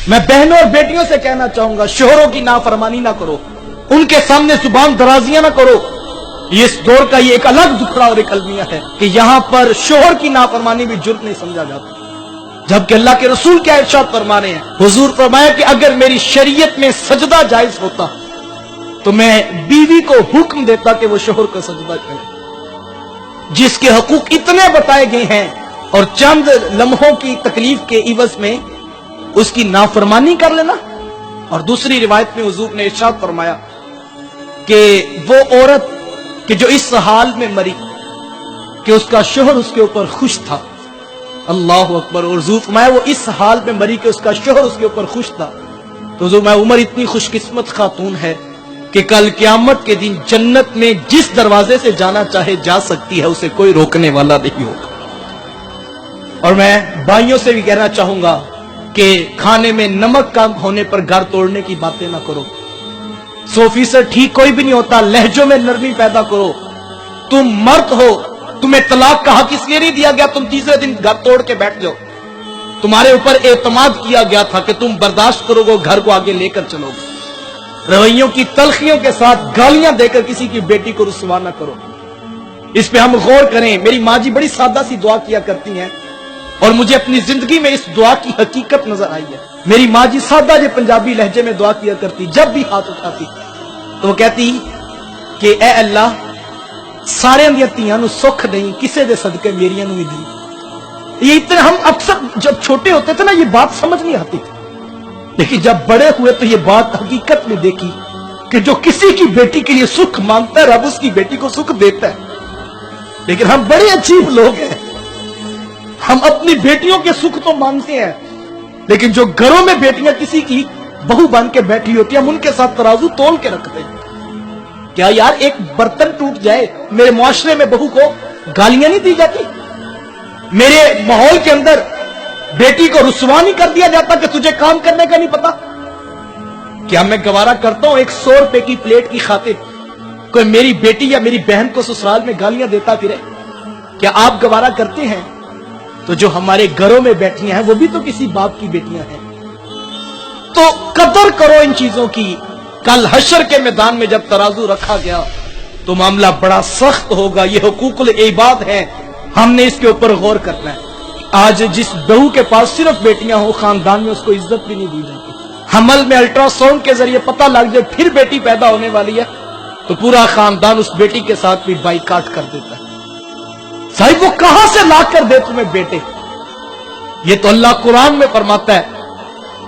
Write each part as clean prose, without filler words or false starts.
میں بہنوں اور بیٹیوں سے کہنا چاہوں گا شوہروں کی نافرمانی نہ کرو، ان کے سامنے زبان درازیاں نہ کرو. یہ اس دور کا یہ ایک الگ دکھڑا اور ایک المیہ ہے کہ یہاں پر شوہر کی نافرمانی بھی جرم نہیں سمجھا جاتا، جبکہ اللہ کے رسول کیا ارشاد فرما رہے ہیں. حضور فرمایا کہ اگر میری شریعت میں سجدہ جائز ہوتا تو میں بیوی کو حکم دیتا کہ وہ شوہر کو سجدہ کرے. جس کے حقوق اتنے بتائے گئے ہیں اور چند لمحوں کی تکلیف کے عوض میں اس کی نافرمانی کر لینا. اور دوسری روایت میں حضور نے ارشاد فرمایا کہ وہ عورت کہ جو اس حال میں مری کہ اس کا شوہر اس کے اوپر خوش تھا. اللہ اکبر. اور حضور فرمایا وہ اس حال میں مری کہ اس کا شوہر اس کے اوپر خوش تھا. تو حضور میں عمر اتنی خوش قسمت خاتون ہے کہ کل قیامت کے دن جنت میں جس دروازے سے جانا چاہے جا سکتی ہے، اسے کوئی روکنے والا نہیں ہوگا. اور میں بھائیوں سے بھی کہنا چاہوں گا کہ کھانے میں نمک کم ہونے پر گھر توڑنے کی باتیں نہ کرو. 100% ٹھیک کوئی بھی نہیں ہوتا. لہجوں میں نرمی پیدا کرو. تم مرد ہو، تمہیں طلاق کا حق اس لیے نہیں دیا گیا تم تیسرے دن گھر توڑ کے بیٹھ جاؤ. تمہارے اوپر اعتماد کیا گیا تھا کہ تم برداشت کرو گے، گھر کو آگے لے کر چلو گے. رویوں کی تلخیوں کے ساتھ گالیاں دے کر کسی کی بیٹی کو رسوا نہ کرو. اس پہ ہم غور کریں. میری ماں جی بڑی سادہ سی دعا کیا کرتی ہیں اور مجھے اپنی زندگی میں اس دعا کی حقیقت نظر آئی ہے. میری ماں جی سادہ جو پنجابی لہجے میں دعا کیا کرتی، جب بھی ہاتھ اٹھاتی تو وہ کہتی کہ اے اللہ سارے دیا تیاں نو سکھ دیں، کسے دے صدقے میریاں نو بھی دیں. یہ اتنا ہم اکثر جب چھوٹے ہوتے تھے نا یہ بات سمجھ نہیں آتی تھی، لیکن جب بڑے ہوئے تو یہ بات حقیقت میں دیکھی کہ جو کسی کی بیٹی کے لیے سکھ مانگتا ہے رب اس کی بیٹی کو سکھ دیتا ہے. لیکن ہم بڑے عجیب لوگ ہیں، ہم اپنی بیٹیوں کے سکھ تو مانگتے ہیں لیکن جو گھروں میں بیٹیاں کسی کی بہو بن کے بیٹھی ہوتی ہیں ہم ان کے ساتھ ترازو تول کے رکھتے ہیں. کیا یار ایک برتن ٹوٹ جائے میرے معاشرے میں بہو کو گالیاں نہیں دی جاتی؟ میرے ماحول کے اندر بیٹی کو رسوا نہیں کر دیا جاتا کہ تجھے کام کرنے کا نہیں پتا؟ کیا میں گوارا کرتا ہوں 100 روپے کی پلیٹ کی خاطر کوئی میری بیٹی یا میری بہن کو سسرال میں گالیاں دیتا پھرے؟ کیا آپ گوارا کرتے ہیں؟ تو جو ہمارے گھروں میں بیٹھیاں ہیں وہ بھی تو کسی باپ کی بیٹیاں ہیں. تو قدر کرو ان چیزوں کی. کل حشر کے میدان میں جب ترازو رکھا گیا تو معاملہ بڑا سخت ہوگا. یہ حقوق العباد ہیں، ہم نے اس کے اوپر غور کرنا ہے. آج جس بہو کے پاس صرف بیٹیاں ہوں خاندان میں اس کو عزت بھی نہیں دی جاتی. حمل میں الٹرا ساؤنڈ کے ذریعے پتہ لگ جائے پھر بیٹی پیدا ہونے والی ہے تو پورا خاندان اس بیٹی کے ساتھ بھی بائیکاٹ کر دیتا ہے. صاحب وہ کہاں سے لا کر دے تمہیں بیٹے؟ یہ تو اللہ قرآن میں فرماتا ہے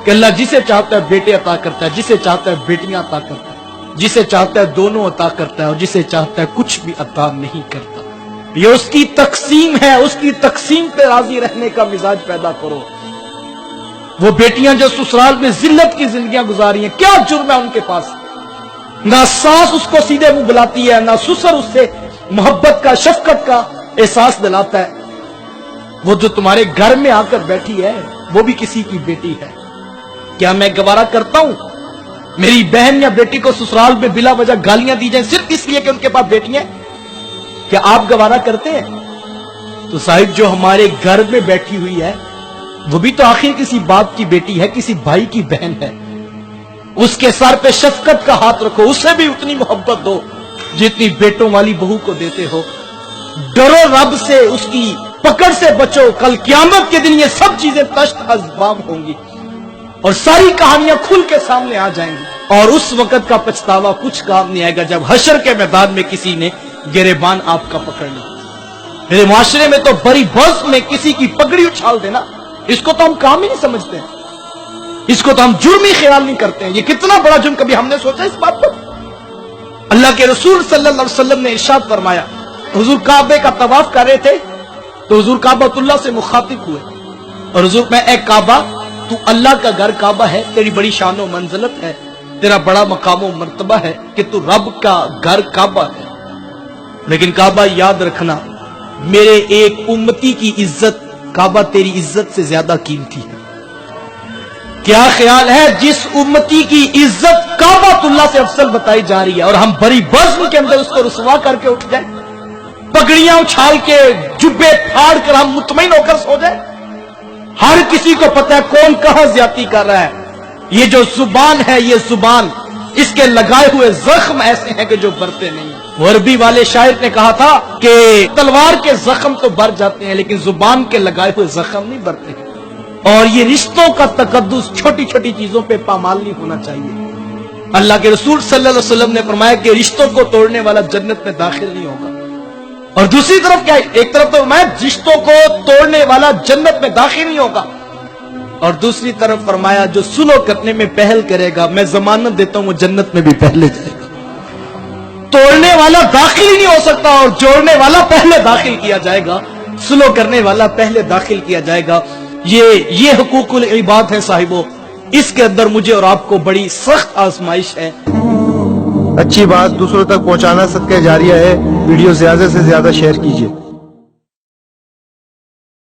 کہ اللہ جسے چاہتا ہے بیٹے عطا کرتا ہے، جسے چاہتا ہے بیٹیاں عطا کرتا ہے، جسے چاہتا ہے دونوں عطا کرتا ہے اور جسے چاہتا ہے کچھ بھی عطا نہیں کرتا. یہ اس کی تقسیم ہے، اس کی تقسیم پہ راضی رہنے کا مزاج پیدا کرو. وہ بیٹیاں جو سسرال میں ذلت کی زندگیاں گزاری ہیں کیا جرم ہے ان کے پاس؟ نہ ساس اس کو سیدھے منہ بلاتی ہے، نہ سسر اس سے محبت کا شفقت کا احساس دلاتا ہے. وہ جو تمہارے گھر میں آ کر بیٹھی ہے وہ بھی کسی کی بیٹی ہے. کیا میں گوارا کرتا ہوں میری بہن یا بیٹی کو سسرال میں بلا وجہ گالیاں دی جائیں صرف اس لیے کہ ان کے پاس بیٹیاں ہیں؟ کیا آپ گوارا کرتے ہیں؟ تو صاحب جو ہمارے گھر میں بیٹھی ہوئی ہے وہ بھی تو آخر کسی باپ کی بیٹی ہے، کسی بھائی کی بہن ہے. اس کے سر پہ شفقت کا ہاتھ رکھو، اسے بھی اتنی محبت دو جتنی بیٹوں والی بہو کو دیتے ہو. ڈرو رب سے، اس کی پکڑ سے بچو. کل قیامت کے دن یہ سب چیزیں تشت ازباب ہوں گی اور ساری کہانیاں کھل کے سامنے آ جائیں گی اور اس وقت کا پچھتاوا کچھ کام نہیں آئے گا جب حشر کے میدان میں کسی نے گریبان آپ کا پکڑ لیا. میرے معاشرے میں تو بڑی بس میں کسی کی پگڑی اچھال دینا اس کو تو ہم کام ہی نہیں سمجھتے ہیں، اس کو تو ہم جرم ہی خیال نہیں کرتے ہیں. یہ کتنا بڑا جرم، کبھی ہم نے سوچا اس بات کو؟ اللہ کے رسول صلی اللہ علیہ وسلم نے ارشاد فرمایا، حضور کعبے کا طواف کر رہے تھے تو حضور کعبۃ اللہ سے مخاطب ہوئے اور حضور میں اے کعبہ تو اللہ کا گھر کعبہ ہے، تیری بڑی شان و منزلت ہے، تیرا بڑا مقام و مرتبہ ہے کہ تو رب کا گھر کعبہ ہے، لیکن کعبہ یاد رکھنا میرے ایک امتی کی عزت کعبہ تیری عزت سے زیادہ قیمتی ہے. کیا خیال ہے جس امتی کی عزت کعبۃ اللہ سے افضل بتائی جا رہی ہے اور ہم بڑی بزم کے اندر اس کو رسوا کر کے اٹھ جائیں، پگڑیاں اچھال کے جبے پھاڑ کر ہم مطمئن ہو کر سو جائیں؟ ہر کسی کو پتہ ہے کون کہاں زیادتی کر رہا ہے. یہ جو زبان ہے، یہ زبان، اس کے لگائے ہوئے زخم ایسے ہیں کہ جو برتے نہیں۔ عربی والے شاعر نے کہا تھا کہ تلوار کے زخم تو بر جاتے ہیں لیکن زبان کے لگائے ہوئے زخم نہیں برتے۔ اور یہ رشتوں کا تقدس چھوٹی چھوٹی چیزوں پہ پامال نہیں ہونا چاہیے۔ اللہ کے رسول صلی اللہ علیہ وسلم نے فرمایا کہ رشتوں کو توڑنے والا جنت میں داخل نہیں ہوگا، اور دوسری طرف کیا، ایک طرف تو فرمایا رشتوں کو توڑنے والا جنت میں داخل نہیں ہوگا، اور دوسری طرف فرمایا جو سلو کرنے میں پہل کرے گا میں ضمانت دیتا ہوں وہ جنت میں بھی پہلے جائے گا۔ توڑنے والا داخل ہی نہیں ہو سکتا اور جوڑنے والا پہلے داخل کیا جائے گا، سلو کرنے والا پہلے داخل کیا جائے گا۔ یہ حقوق العباد ہے صاحبوں، اس کے اندر مجھے اور آپ کو بڑی سخت آزمائش ہے۔ اچھی بات دوسروں تک پہنچانا صدقہ جاریہ ہے، ویڈیو زیادہ سے زیادہ شیئر کیجیے۔